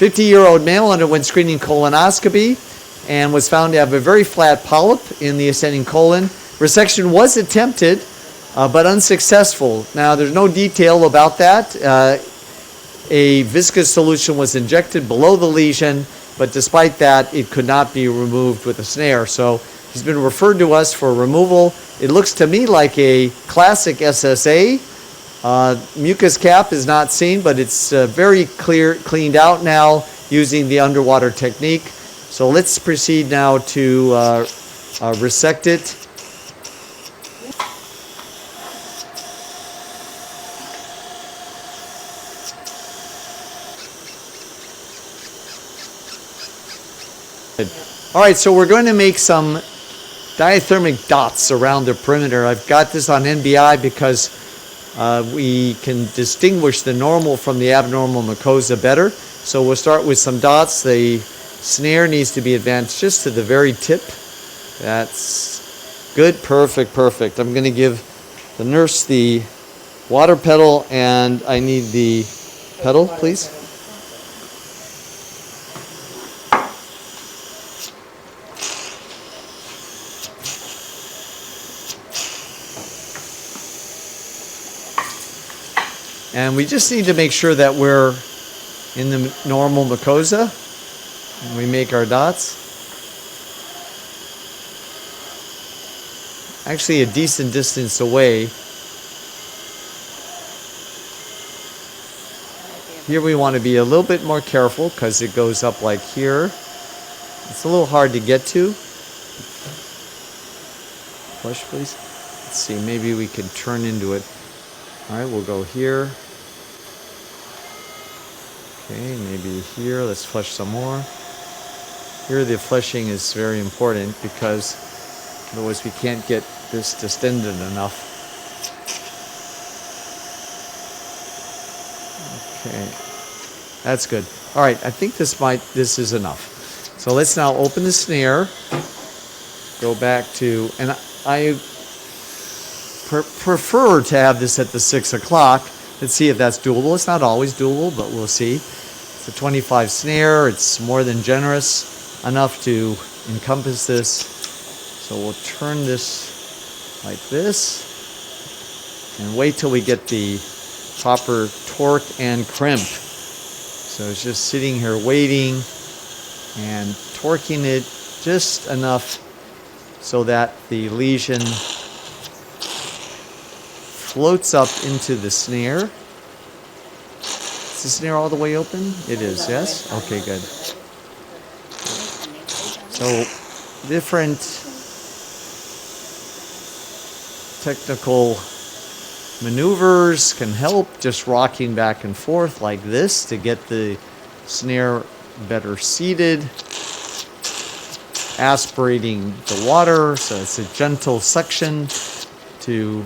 50-year-old male underwent screening colonoscopy and was found to have a very flat polyp in the ascending colon. Resection was attempted, but unsuccessful. Now, there's no detail about that. A viscous solution was injected below the lesion, but despite that, it could not be removed with a snare. So he's been referred to us for removal. It looks to me like a classic SSA. Mucus cap is not seen, but it's very cleaned out now using the underwater technique. So let's proceed now to resect it. All right, so we're going to make some diathermic dots around the perimeter. I've got this on NBI because we can distinguish the normal from the abnormal mucosa better. So we'll start with some dots. The snare needs to be advanced just to the very tip. That's good. Perfect, perfect. I'm going to give the nurse the water pedal, and I need the pedal, please. And we just need to make sure that we're in the normal mucosa when we make our dots. Actually, a decent distance away. Here we want to be a little bit more careful because it goes up like here. It's a little hard to get to. Flush, please. Let's see, maybe we can turn into it. All right, we'll go here. Okay, maybe here. Let's flush some more. Here the flushing is very important because otherwise we can't get this distended enough. Okay, that's good. All right, I think this is enough. So let's now open the snare. Go back to, and I prefer to have this at the 6 o'clock. Let's see if that's doable. It's not always doable, but we'll see. It's a 25 snare. It's more than generous enough to encompass this. So we'll turn this like this and wait till we get the proper torque and crimp. So it's just sitting here waiting and torquing it just enough so that the lesion floats up into the snare. Is the snare all the way open? It is, yes? Okay, good. So different technical maneuvers can help, just rocking back and forth like this to get the snare better seated. Aspirating the water, so it's a gentle suction to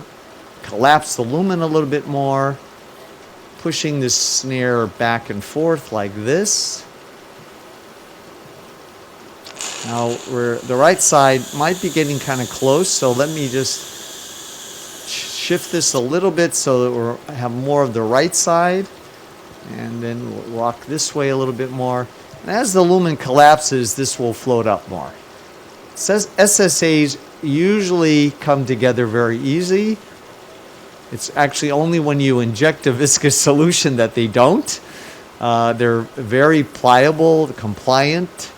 collapse the lumen a little bit more, pushing the snare back and forth like this. Now the right side might be getting kind of close, so let me just shift this a little bit so that we have more of the right side, and then we'll rock this way a little bit more. And as the lumen collapses, this will float up more. SSAs usually come together very easy. It's actually only when you inject a viscous solution that they don't. They're very pliable, compliant.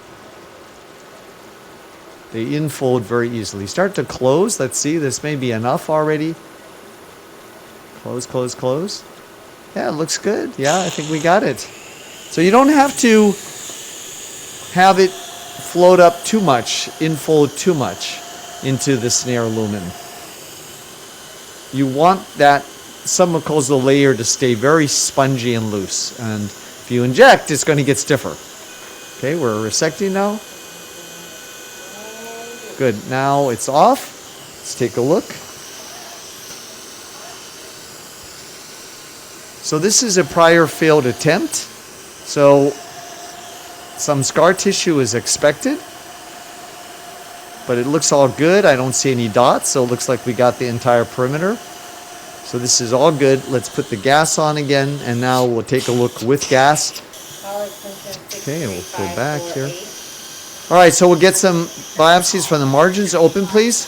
They infold very easily. Start to close. Let's see, this may be enough already. Close, close, close. Yeah, it looks good. Yeah, I think we got it. So you don't have to have it float up too much, infold too much into the snare lumen. You want that submucosal layer to stay very spongy and loose. And if you inject, it's going to get stiffer. Okay, we're resecting now. Good. Now it's off. Let's take a look. So this is a prior failed attempt. So some scar tissue is expected, but it looks all good. I don't see any dots, so it looks like we got the entire perimeter. So this is all good. Let's put the gas on again, and now we'll take a look with gas. Okay, we'll pull back here. All right, so we'll get some biopsies from the margins. Open, please.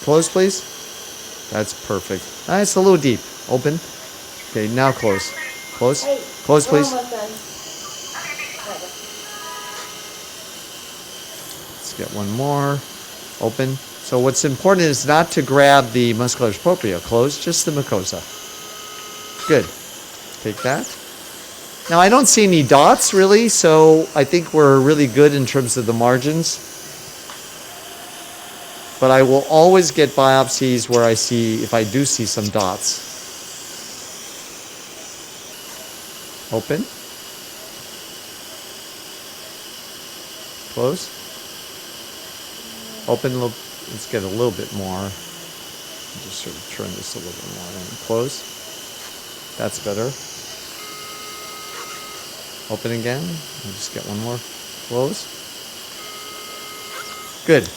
Close, please. That's perfect. It's a little deep. Open. Okay, now close. Close. Close, please. Let's get one more. Open. So what's important is not to grab the muscularis propria. Close, just the mucosa. Good. Take that. Now I don't see any dots really, so I think we're really good in terms of the margins. But I will always get biopsies where I see, if I do see some dots. Open. Close. Open. Let's get a little bit more. Just sort of turn this a little bit more and close. That's better. Open again. We'll just get one more. Close. Good.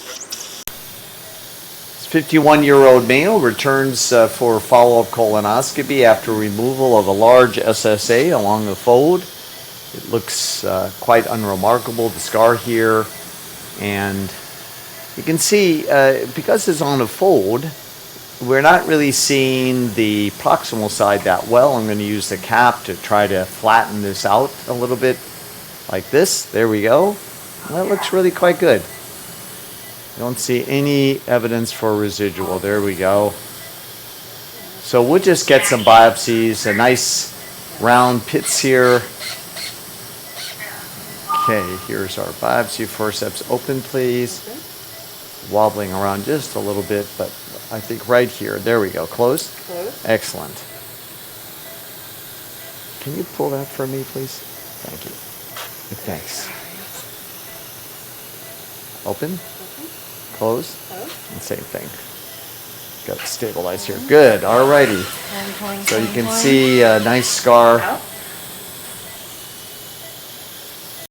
51-year-old male returns for follow-up colonoscopy after removal of a large SSA along the fold. It looks quite unremarkable, the scar here. And you can see, because it's on a fold, we're not really seeing the proximal side that well. I'm going to use the cap to try to flatten this out a little bit like this. There we go. That looks really quite good. Don't see any evidence for residual. There we go. So we'll just get some biopsies, a nice round pits here. Okay, here's our biopsy. Forceps open, please. Wobbling around just a little bit, but I think right here. There we go. Close? Close. Excellent. Can you pull that for me, please? Thank you. Thanks. Open? Close? And same thing. Got to stabilize here. Good. All righty. So you can see a nice scar